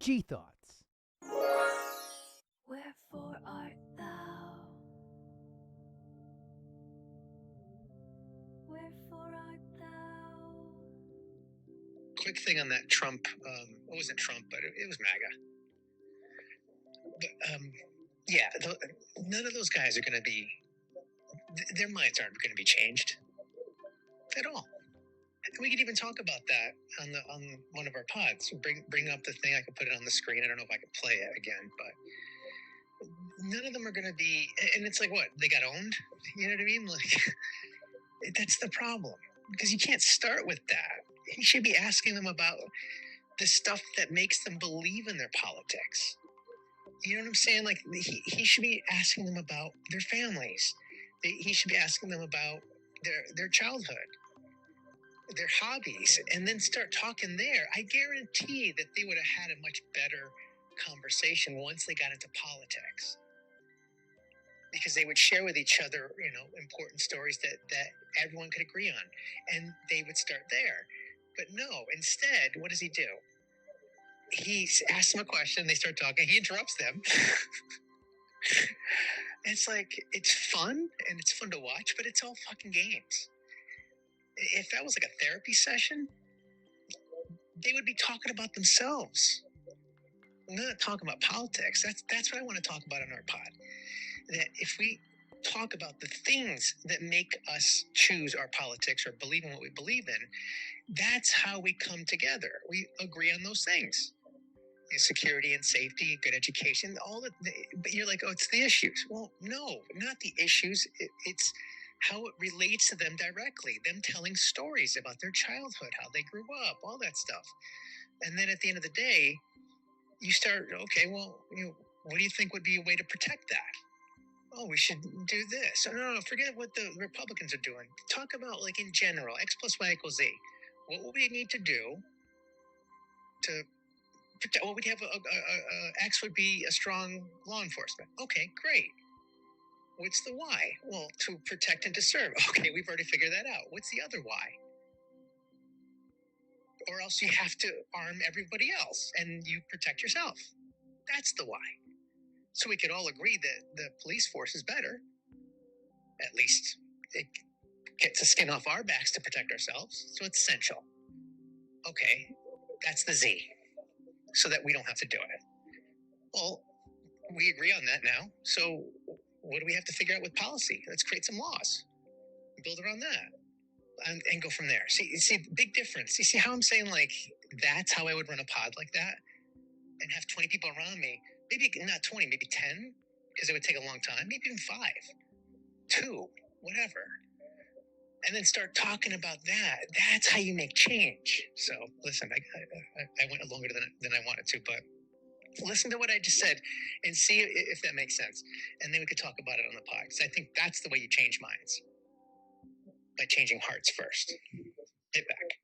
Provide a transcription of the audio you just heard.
G-thoughtz. Wherefore art thou? Wherefore art thou? Quick thing on that Trump, it wasn't Trump, but it was MAGA. But yeah, none of those guys are going to be, their minds aren't going to be changed at all. And we could even talk about that on one of our pods. Bring up the thing. I could put it on the screen. I don't know if I could play it again, but none of them are going to be. And it's like, what, they got owned? You know what I mean? Like, that's the problem, because you can't start with that. You should be asking them about the stuff that makes them believe in their politics. You know what I'm saying? Like, he should be asking them about their families. He should be asking them about their childhood, their hobbies, and then start talking there. I guarantee that they would have had a much better conversation once they got into politics, because they would share with each other, important stories that everyone could agree on, and they would start there. But no, instead, what does he do? He asks them a question, they start talking, he interrupts them. It's like, it's fun, and it's fun to watch, but it's all fucking games. If that was like a therapy session, they would be talking about themselves, not talking about politics. That's what I want to talk about on our pod. That if we talk about the things that make us choose our politics or believe in what we believe in, that's how we come together. We agree on those things. Security and safety, good education, but you're like, oh, it's the issues. Well, no, not the issues. It's how it relates to them directly, them telling stories about their childhood, how they grew up, all that stuff. And then at the end of the day, you start, okay, well, what do you think would be a way to protect that? Oh, we should do this. No, forget what the Republicans are doing. Talk about, like, in general, X plus Y equals Z. What would we need to do to protect? Well, we'd have X would be a strong law enforcement. Okay, great. What's the why? Well, to protect and to serve. Okay, we've already figured that out. What's the other why? Or else you have to arm everybody else and you protect yourself. That's the why. So we could all agree that the police force is better. At least it gets the skin off our backs to protect ourselves. So it's essential. Okay, that's the Z. So that we don't have to do it. Well, we agree on that now. So what do we have to figure out with policy? Let's create some laws, build around that, and go from there. See, big difference. You see how I'm saying, like, that's how I would run a pod like that, and have 20 people around me. Maybe not 20, maybe 10, because it would take a long time. Maybe even 5, 2, whatever. And then start talking about that. That's how you make change. So listen, I went longer than I wanted to, but listen to what I just said and see if that makes sense. And then we could talk about it on the pod. Because I think that's the way you change minds, by changing hearts first. Hit back.